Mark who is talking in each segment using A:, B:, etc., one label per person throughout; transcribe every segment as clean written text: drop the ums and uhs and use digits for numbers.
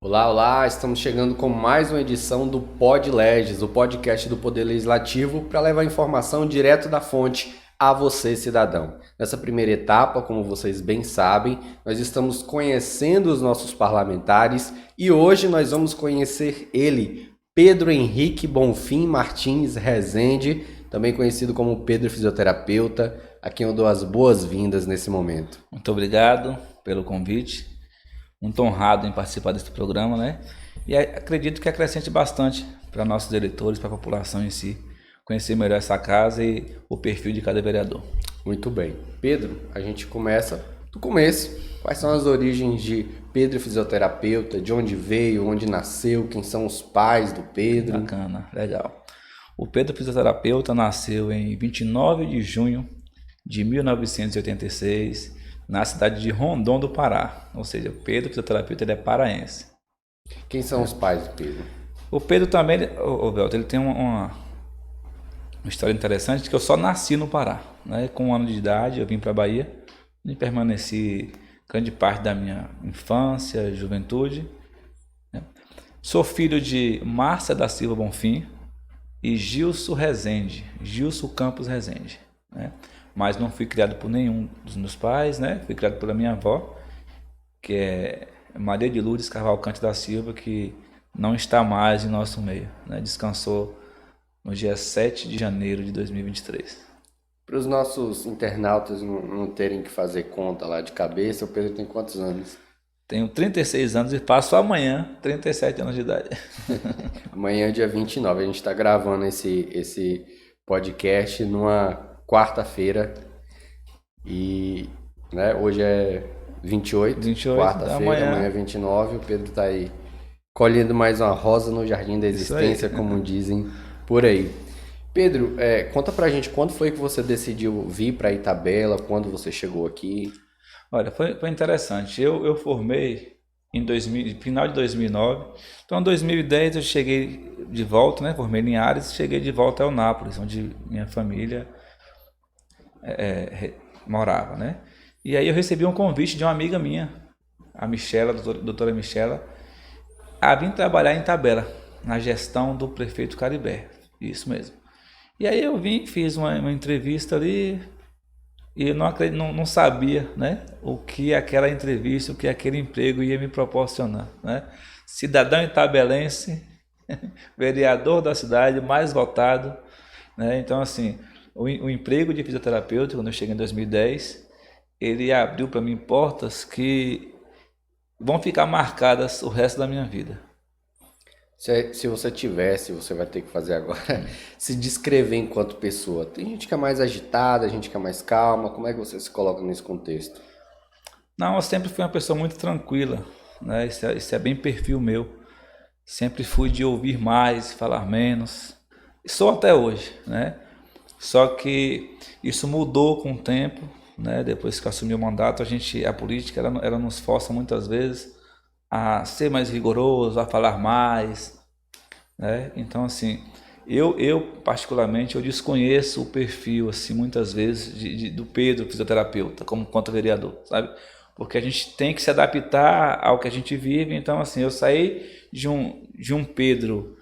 A: Olá, olá! Estamos chegando com mais uma edição do Pod Leges, o podcast do Poder Legislativo, para levar informação direto da fonte a você, cidadão. Nessa primeira etapa, como vocês bem sabem, nós estamos conhecendo os nossos parlamentares e hoje nós vamos conhecer ele, Pedro Henrique Bonfim Martins Rezende, também conhecido como Pedro Fisioterapeuta, a quem eu dou as boas-vindas nesse momento.
B: Muito obrigado pelo convite. Muito honrado em participar desse programa, né? E acredito que acrescente bastante para nossos eleitores, para a população em si, conhecer melhor essa casa e o perfil de cada vereador.
A: Muito bem. Pedro, a gente começa do começo. Quais são as origens de Pedro Fisioterapeuta? De onde veio, onde nasceu, quem são os pais do Pedro?
B: Bacana, legal. O Pedro Fisioterapeuta nasceu em 29 de junho de 1986, na cidade de Rondon do Pará. Ou seja, o Pedro Fisioterapeuta, ele é paraense.
A: Quem são os pais do Pedro?
B: O Pedro também, o Velto, ele tem uma história interessante, que eu só nasci no Pará, né? Com 1 ano de idade eu vim para a Bahia e permaneci grande parte da minha infância, juventude, né? Sou filho de Márcia da Silva Bonfim e Gilson Rezende, Gilson Campos Rezende, né? Mas não fui criado por nenhum dos meus pais, né? Fui criado pela minha avó, que é Maria de Lourdes Cavalcante da Silva, que não está mais em nosso meio, né? Descansou no dia 7 de janeiro de 2023.
A: Para os nossos internautas não terem que fazer conta lá de cabeça, o Pedro tem quantos anos?
B: Tenho 36 anos e passo amanhã 37 anos de idade.
A: Amanhã, dia 29, a gente está gravando esse podcast numa quarta-feira e né, hoje é 28, quarta-feira, amanhã é 29, o Pedro está aí colhendo mais uma rosa no jardim da existência, como dizem por aí. Pedro, conta pra gente quando foi que você decidiu vir para Itabela, quando você chegou aqui?
B: Olha, foi interessante. Eu formei em final de 2009. Então, em 2010 eu cheguei de volta, né? Formei em Linhares, cheguei de volta ao Nápoles, onde minha família morava, né? E aí eu recebi um convite de uma amiga minha, a Michela, a doutora Michela, a vir trabalhar em Itabela, na gestão do prefeito Caribé. Isso mesmo. E aí eu vim, fiz uma entrevista ali e eu não sabia, né, o que aquela entrevista, o que aquele emprego ia me proporcionar, né? Cidadão itabelense, vereador da cidade, mais votado, né? Então, assim, o emprego de fisioterapeuta, quando eu cheguei em 2010, ele abriu para mim portas que vão ficar marcadas o resto da minha vida.
A: Se você tivesse, você vai ter que fazer agora, se descrever enquanto pessoa. Tem gente que é mais agitada, gente que é mais calma. Como é que você se coloca nesse contexto?
B: Não, eu sempre fui uma pessoa muito tranquila, né? Isso é bem perfil meu. Sempre fui de ouvir mais, falar menos. E sou até hoje, né? Só que isso mudou com o tempo, né? Depois que eu assumi o mandato, a política, ela nos força muitas vezes a ser mais rigoroso, a falar mais, né? Então, assim, eu particularmente, eu desconheço o perfil, assim, muitas vezes, do Pedro, fisioterapeuta, como quanto vereador, sabe? Porque a gente tem que se adaptar ao que a gente vive. Então, assim, eu saí de um Pedro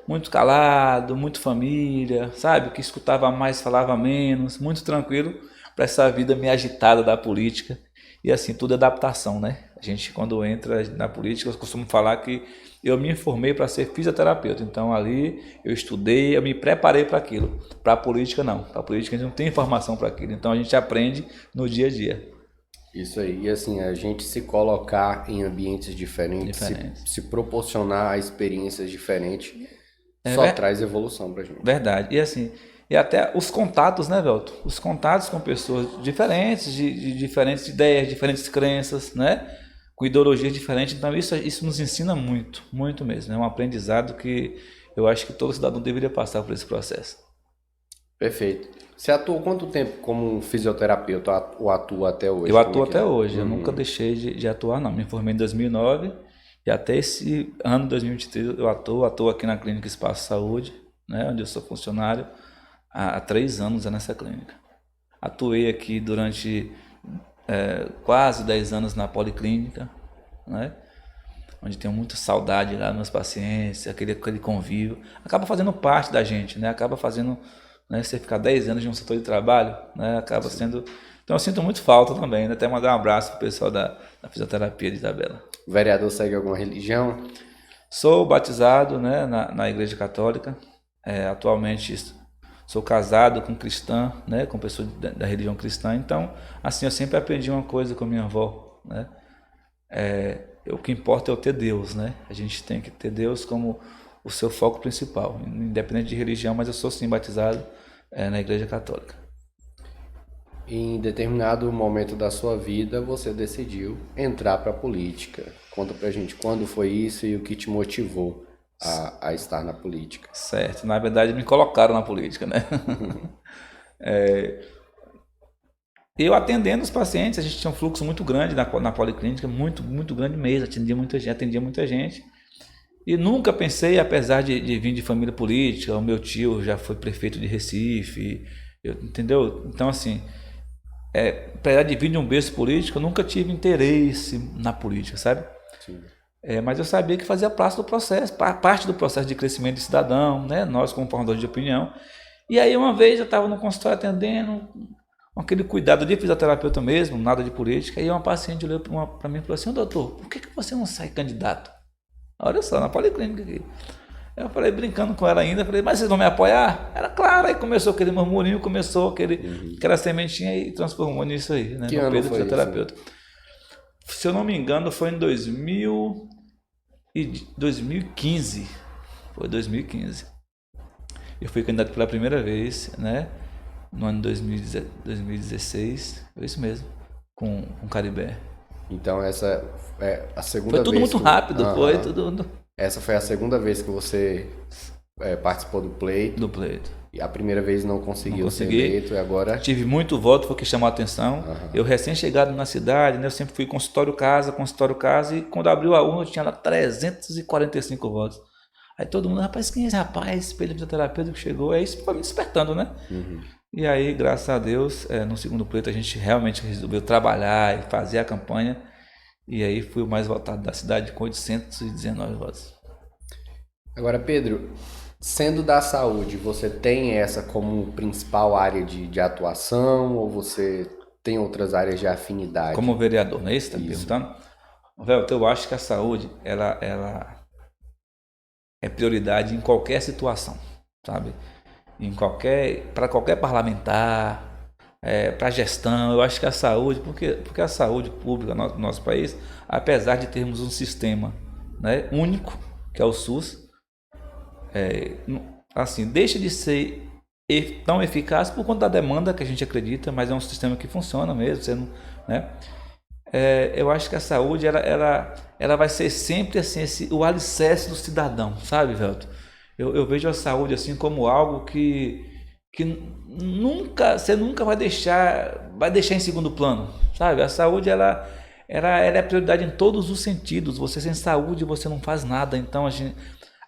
B: muito calado, muito família, sabe? Que escutava mais, falava menos, muito tranquilo, para essa vida meio agitada da política. E assim, tudo é adaptação, né? A gente, quando entra na política, eu costumo falar que eu me informei para ser fisioterapeuta. Então, ali eu estudei, eu me preparei para aquilo. Para a política, não. Para a política, a gente não tem informação para aquilo. Então, a gente aprende no dia a dia.
A: Isso aí, e assim, a gente se colocar em ambientes diferentes, se proporcionar a experiências diferentes, só traz evolução pra gente.
B: Verdade. E assim, e até os contatos, né, Velto? Os contatos com pessoas diferentes, de diferentes ideias, diferentes crenças, né? Com ideologias diferentes. Então, isso nos ensina muito, muito mesmo. É um aprendizado que eu acho que todo cidadão deveria passar por esse processo.
A: Perfeito. Você atuou quanto tempo como fisioterapeuta ou atua até hoje?
B: Eu atuo até hoje. Eu nunca deixei de atuar, não. Me formei em 2009 e até esse ano, 2023, eu atuo aqui na Clínica Espaço Saúde, né? Onde eu sou funcionário há 3 anos nessa clínica. Atuei aqui durante quase 10 anos na Policlínica, né? onde tenho muita saudade lá dos meus pacientes, aquele convívio, acaba fazendo parte da gente, né? Acaba fazendo, né, você ficar 10 anos de um setor de trabalho, né? Acaba sendo... Então eu sinto muito falta também, né? Até mandar um abraço pro pessoal da fisioterapia de Itabela.
A: O vereador segue alguma religião?
B: Sou batizado, né, na Igreja Católica. Atualmente sou casado com cristã, né, com pessoa da religião cristã. Então, assim, eu sempre aprendi uma coisa com minha avó, né? O que importa é eu ter Deus, né? A gente tem que ter Deus como o seu foco principal, independente de religião, mas eu sou sim batizado na Igreja Católica.
A: Em determinado momento da sua vida, você decidiu entrar para a política. Conta pra gente quando foi isso e o que te motivou a estar na política.
B: Certo, na verdade me colocaram na política, né? Eu atendendo os pacientes, a gente tinha um fluxo muito grande na policlínica, muito grande mesmo, atendia muita gente. E nunca pensei, apesar de vir de família política, o meu tio já foi prefeito de Recife, entendeu? Então, assim, apesar de vir de um berço político, eu nunca tive interesse na política, sabe?
A: Sim.
B: Mas eu sabia que fazia parte do processo de crescimento de cidadão, né? Nós como formadores de opinião. E aí uma vez eu estava no consultório atendendo, com aquele cuidado de fisioterapeuta mesmo, nada de política, e uma paciente olhou para mim e falou assim: doutor, por que você não sai candidato? Olha só, na policlínica aqui. Eu falei, brincando com ela ainda, falei, mas vocês vão me apoiar? Era claro, aí começou aquele murmurinho, aquela sementinha e transformou nisso aí, né?
A: Que
B: no
A: ano
B: Pedro
A: foi
B: fisioterapeuta. Se eu não me engano, foi em 2015. Foi 2015. Eu fui candidato pela primeira vez, né? No ano de 2016. Foi isso mesmo. Com Caribé.
A: Então essa é a segunda
B: vez. Foi tudo muito rápido, foi tudo.
A: Essa foi a segunda vez que você participou do pleito.
B: Do pleito.
A: E a primeira vez não conseguiu ser eleito e agora...
B: Tive muito voto, foi o que chamou a atenção. Eu recém-chegado na cidade, né, eu sempre fui consultório casa, e quando abriu a urna eu tinha lá 345 votos. Aí todo mundo, rapaz, quem é esse rapaz? Esse fisioterapeuta que chegou, isso foi me despertando, né? E aí, graças a Deus, no segundo pleito a gente realmente resolveu trabalhar e fazer a campanha. E aí fui o mais votado da cidade com 819 votos.
A: Agora, Pedro, sendo da saúde, você tem essa como principal área de atuação ou você tem outras áreas de afinidade?
B: Como vereador, não é isso que você está perguntando? Velho, eu acho que a saúde, ela é prioridade em qualquer situação, sabe? Para qualquer parlamentar, para a gestão, eu acho que a saúde, porque a saúde pública no nosso país, apesar de termos um sistema, né, único, que é o SUS, assim, deixa de ser tão eficaz por conta da demanda que a gente acredita, mas é um sistema que funciona mesmo, sendo, né? Eu acho que a saúde ela vai ser sempre assim, o alicerce do cidadão, sabe, Velto? Eu vejo a saúde assim como algo que você nunca vai deixar em segundo plano, sabe? A saúde ela é prioridade em todos os sentidos. Você sem saúde você não faz nada. Então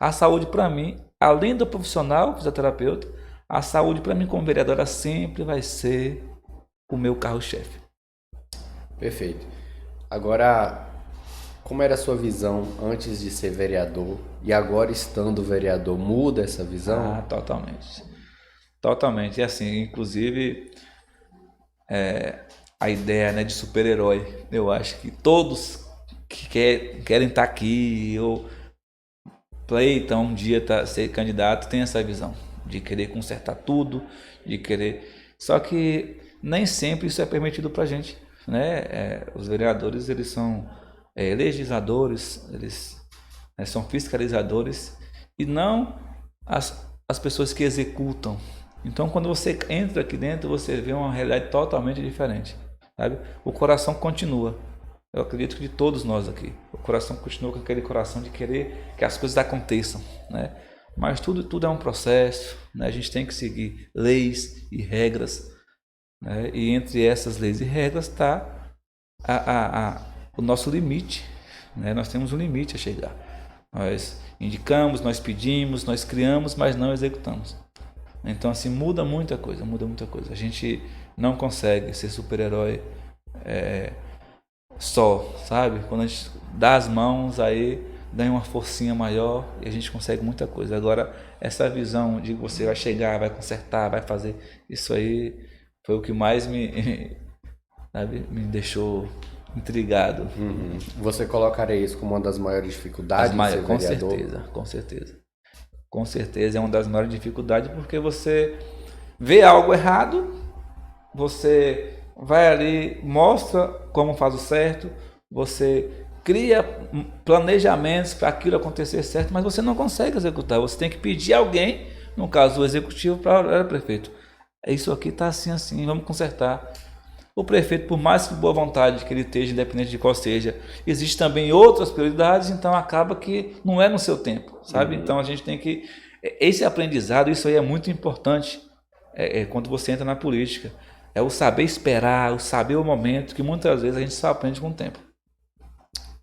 B: a saúde para mim, além do profissional fisioterapeuta, a saúde para mim como vereadora sempre vai ser o meu carro-chefe.
A: Perfeito. Agora, como era a sua visão antes de ser vereador e agora estando vereador, muda essa visão?
B: Totalmente. Totalmente. E assim, inclusive, a ideia, né, de super-herói, eu acho que todos que querem estar aqui ou pleitam um dia ser candidato tem essa visão de querer consertar tudo, de querer... Só que nem sempre isso é permitido para a gente, né? Os vereadores, eles são legisladores, eles são fiscalizadores e não as pessoas que executam. Então, quando você entra aqui dentro, você vê uma realidade totalmente diferente, sabe? O coração continua. Eu acredito que de todos nós aqui, o coração continua com aquele coração de querer que as coisas aconteçam, né? Mas tudo é um processo, né? A gente tem que seguir leis e regras, né? E entre essas leis e regras está o nosso limite, né? Nós temos um limite a chegar. Nós indicamos, nós pedimos, nós criamos, mas não executamos. Então, assim, muda muita coisa. A gente não consegue ser super-herói só, sabe? Quando a gente dá as mãos, aí ganha uma forcinha maior e a gente consegue muita coisa. Agora, essa visão de que você vai chegar, vai consertar, vai fazer, isso aí foi o que mais sabe, me deixou intrigado.
A: Você colocaria isso como uma das maiores dificuldades de ser
B: Com
A: vereador?
B: certeza, com certeza. Com certeza é uma das maiores dificuldades, porque você vê algo errado, você vai ali, mostra como faz o certo, você cria planejamentos para aquilo acontecer certo, mas você não consegue executar. Você tem que pedir alguém, no caso o executivo, para o prefeito. Isso aqui está assim, assim, vamos consertar. O prefeito, por mais que boa vontade que ele esteja, independente de qual seja, existe também outras prioridades, então acaba que não é no seu tempo, sabe? Então a gente tem que... Esse aprendizado, isso aí é muito importante quando você entra na política. É o saber esperar, o saber o momento, que muitas vezes a gente só aprende com o tempo.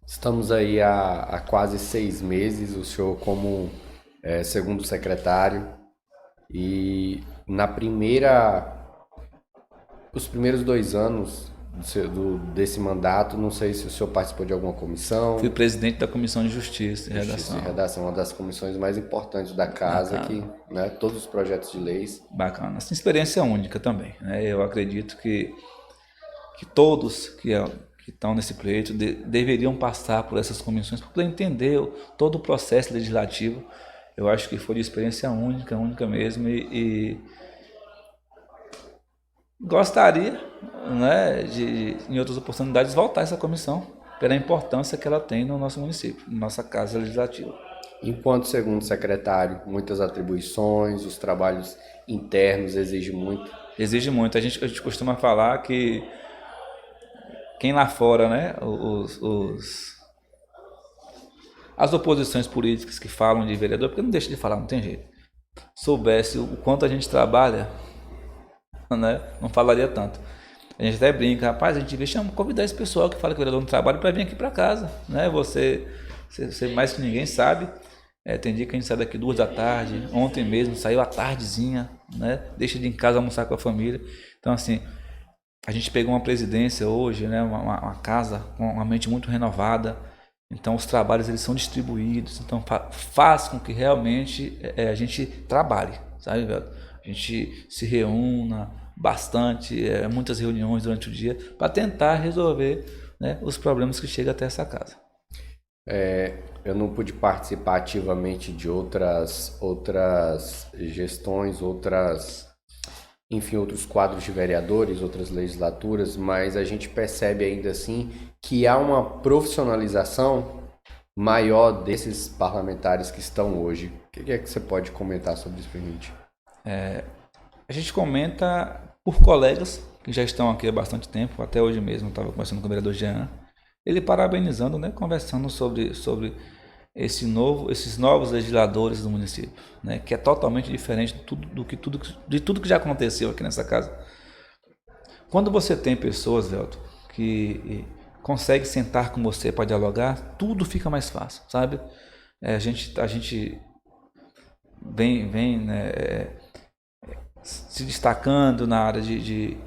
A: Estamos aí há quase 6 meses, o senhor como segundo secretário, e os primeiros 2 anos desse mandato, não sei se o senhor participou de alguma comissão.
B: Fui presidente da Comissão de Justiça e
A: Justiça e Redação, uma das comissões mais importantes da casa, que, né, todos os projetos de leis.
B: Bacana. Essa experiência é única também, né? Eu acredito que todos que estão nesse pleito deveriam passar por essas comissões para poder entender todo o processo legislativo. Eu acho que foi de experiência única, única mesmo, e gostaria, né, de em outras oportunidades voltar essa comissão pela importância que ela tem no nosso município, na nossa casa legislativa.
A: Enquanto segundo secretário, muitas atribuições, os trabalhos internos exigem muito.
B: Exige muito. A gente costuma falar que quem lá fora, né, as oposições políticas que falam de vereador, porque não deixa de falar, não tem jeito, soubesse o quanto a gente trabalha, né, não falaria tanto. A gente até brinca, rapaz, a gente devia convidar esse pessoal que fala que o vereador não trabalha para vir aqui para casa, né? Você mais que ninguém sabe, tem dia que a gente sai daqui 2 da tarde, ontem mesmo saiu à tardezinha, né? Deixa de ir em casa almoçar com a família. Então, assim, a gente pegou uma presidência hoje, né? Uma casa com uma mente muito renovada. Então, os trabalhos eles são distribuídos. Então, faz com que realmente a gente trabalhe, sabe, velho? A gente se reúna bastante, muitas reuniões durante o dia, para tentar resolver, né, os problemas que chegam até essa casa.
A: Eu não pude participar ativamente de outras gestões, enfim, outros quadros de vereadores, outras legislaturas, mas a gente percebe ainda assim que há uma profissionalização maior desses parlamentares que estão hoje. O que é que você pode comentar sobre isso pra gente?
B: A gente comenta por colegas que já estão aqui há bastante tempo, até hoje mesmo, estava conversando com o vereador Jean, ele parabenizando, né, conversando sobre esses novos legisladores do município, né, que é totalmente diferente de tudo que já aconteceu aqui nessa casa. Quando você tem pessoas, Velton, que conseguem sentar com você para dialogar, tudo fica mais fácil, sabe? A gente vem né, se destacando na área de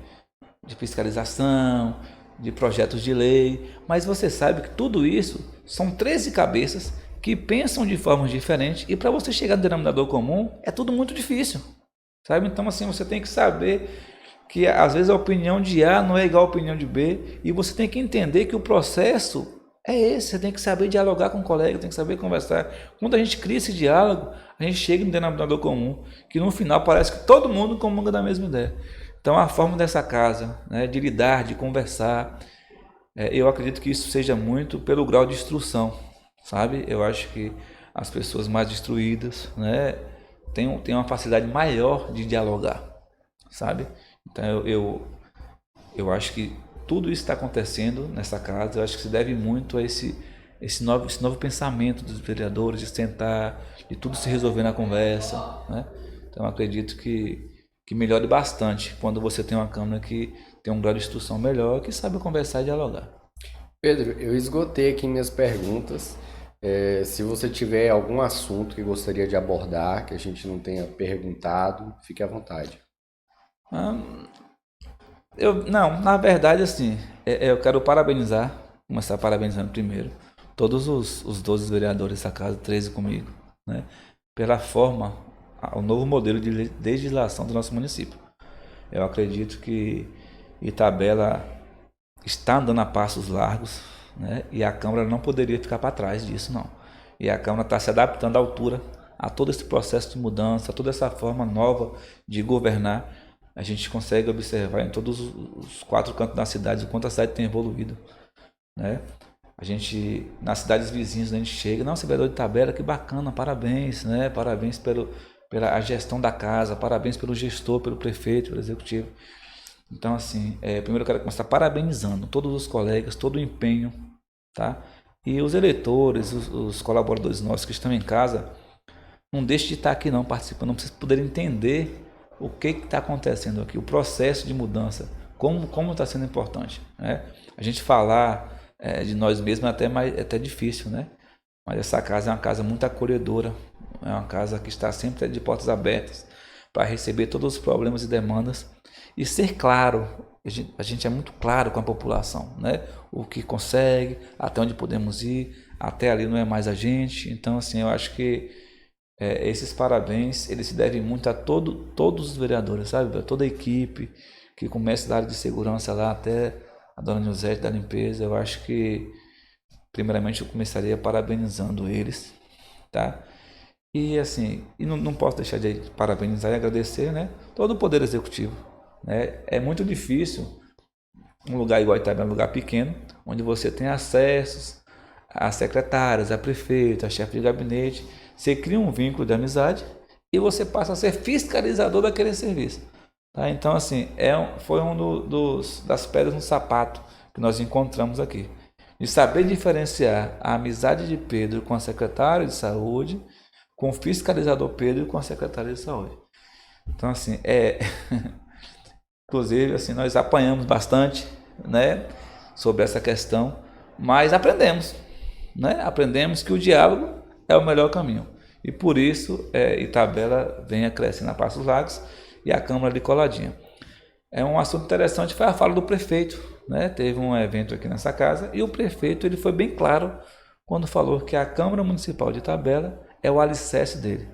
B: fiscalização, de projetos de lei, mas você sabe que tudo isso são 13 cabeças que pensam de formas diferentes, e para você chegar no denominador comum é tudo muito difícil, sabe? Então, assim, você tem que saber que às vezes a opinião de A não é igual à opinião de B, e você tem que entender que o processo é esse. Você tem que saber dialogar com o colega, tem que saber conversar. Quando a gente cria esse diálogo, a gente chega no denominador comum, que no final parece que todo mundo comunga da mesma ideia. Então, a forma dessa casa, né, de lidar, de conversar, eu acredito que isso seja muito pelo grau de instrução, sabe? Eu acho que as pessoas mais instruídas, né, têm uma facilidade maior de dialogar, sabe? Então, eu acho que tudo isso está acontecendo nessa casa. Eu acho que se deve muito a esse novo pensamento dos vereadores, de sentar, de tudo se resolver na conversa, né? Então, eu acredito que melhore bastante quando você tem uma Câmara que tem um grau de instrução melhor, que sabe conversar e dialogar.
A: Pedro, eu esgotei aqui minhas perguntas. Se você tiver algum assunto que gostaria de abordar, que a gente não tenha perguntado, fique à vontade.
B: Na verdade, assim, eu quero parabenizar começar parabenizando primeiro todos os 12 vereadores dessa casa, 13 comigo, né? Pela forma, o novo modelo de legislação do nosso município. Eu acredito que Itabela está andando a passos largos, né? E a Câmara não poderia ficar para trás disso, não. E a Câmara está se adaptando à altura a todo esse processo de mudança, a toda essa forma nova de governar. A gente consegue observar em todos os 4 cantos da cidade o quanto a cidade tem evoluído, né? A gente, nas cidades vizinhas, a gente chega, nossa, vereador de Itabela, que bacana, parabéns, né? Parabéns pela gestão da casa, parabéns pelo gestor, pelo prefeito, pelo executivo. Então, assim, primeiro eu quero começar parabenizando todos os colegas, todo o empenho, tá? E os eleitores, os colaboradores nossos que estão em casa, não deixe de estar aqui não, participando, para vocês poderem entender o que está acontecendo aqui, o processo de mudança, como está sendo importante, né? A gente falar de nós mesmos é até difícil, né? Mas essa casa é uma casa muito acolhedora, é uma casa que está sempre de portas abertas para receber todos os problemas e demandas e ser claro. A gente é muito claro com a população, né? O que consegue, até onde podemos ir, até ali não é mais a gente. Então, assim, eu acho que esses parabéns, eles se devem muito a todos os vereadores, sabe? A toda a equipe, que começa da área de segurança lá até a dona Nilzete da limpeza. Eu acho que, primeiramente, eu começaria parabenizando eles, tá? E, assim, não posso deixar de parabenizar e agradecer, né? Todo o Poder Executivo, né? É muito difícil um lugar igual Itabela, um lugar pequeno, onde você tem acessos a secretárias, a prefeito, a chefe de gabinete. Você cria um vínculo de amizade e você passa a ser fiscalizador daquele serviço. Tá? Então, assim, foi das pedras no sapato que nós encontramos aqui. De saber diferenciar a amizade de Pedro com a secretária de saúde, com o fiscalizador Pedro com a secretária de saúde. Então, assim, inclusive, assim, nós apanhamos bastante, né, sobre essa questão, mas aprendemos, né? Aprendemos que o diálogo é o melhor caminho. E por isso, Itabela vem crescendo a passos largos e a Câmara ali coladinha. Um assunto interessante foi a fala do prefeito, né? Teve um evento aqui nessa casa e o prefeito ele foi bem claro quando falou que a Câmara Municipal de Itabela é o alicerce dele,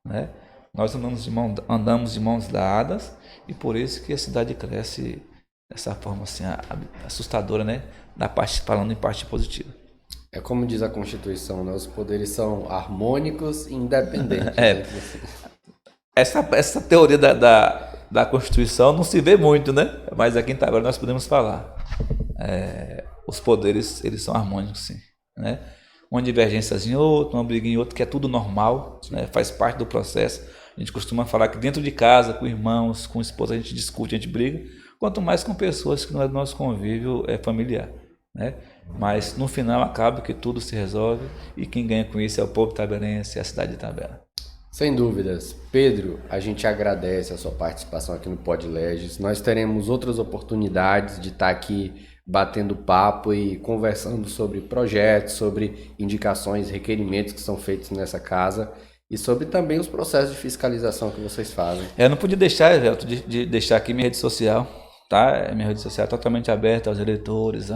B: né? Nós andamos de mãos dadas e por isso que a cidade cresce dessa forma assim, assustadora, né? Falando em parte positiva.
A: É como diz a Constituição, né? Os poderes são harmônicos e independentes.
B: Essa teoria da Constituição não se vê muito, né? Mas aqui em Itabela nós podemos falar. Os poderes, eles são harmônicos, sim, né? Uma divergência em outro, uma briga em outro, que é tudo normal, né? Faz parte do processo. A gente costuma falar que dentro de casa, com irmãos, com esposa, a gente discute, a gente briga, quanto mais com pessoas que não é do nosso convívio familiar, né? Mas no final acaba que tudo se resolve e quem ganha com isso é o povo itabelense e a cidade de Itabela.
A: Sem dúvidas. Pedro, a gente agradece a sua participação aqui no PodLegis. Nós teremos outras oportunidades de estar aqui batendo papo e conversando sobre projetos, sobre indicações, requerimentos que são feitos nessa casa e sobre também os processos de fiscalização que vocês fazem.
B: Eu não podia deixar, Everton, de deixar aqui minha rede social, tá? Minha rede social é totalmente aberta aos eleitores,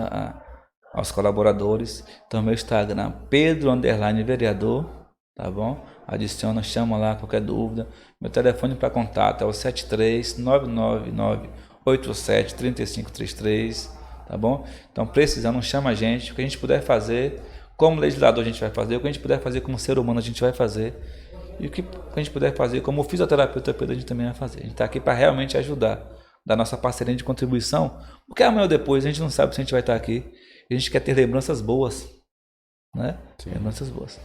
B: aos colaboradores. Então, meu Instagram, Pedro_vereador, tá bom? Adiciona, chama lá, qualquer dúvida. Meu telefone para contato é o 73-999-87-3533, tá bom? Então, precisando, chama a gente. O que a gente puder fazer, como legislador a gente vai fazer, o que a gente puder fazer como ser humano a gente vai fazer. E o que a gente puder fazer como fisioterapeuta, a gente também vai fazer. A gente está aqui para realmente ajudar, da nossa parceria de contribuição, porque amanhã ou depois a gente não sabe se a gente vai estar aqui. A gente quer ter lembranças boas, né? Sim. Lembranças boas.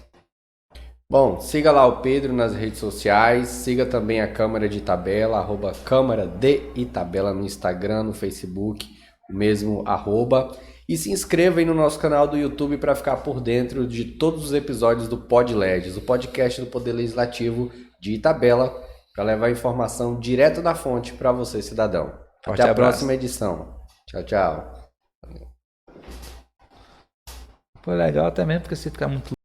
A: Bom, siga lá o Pedro nas redes sociais, siga também a Câmara de Itabela, @Câmara de Itabela no Instagram, no Facebook, o mesmo @. E se inscreva aí no nosso canal do YouTube para ficar por dentro de todos os episódios do PodLegis, o podcast do Poder Legislativo de Itabela, para levar informação direto da fonte para você, cidadão. Até a próxima edição. Tchau, tchau.
B: Foi legal também, porque se ficar muito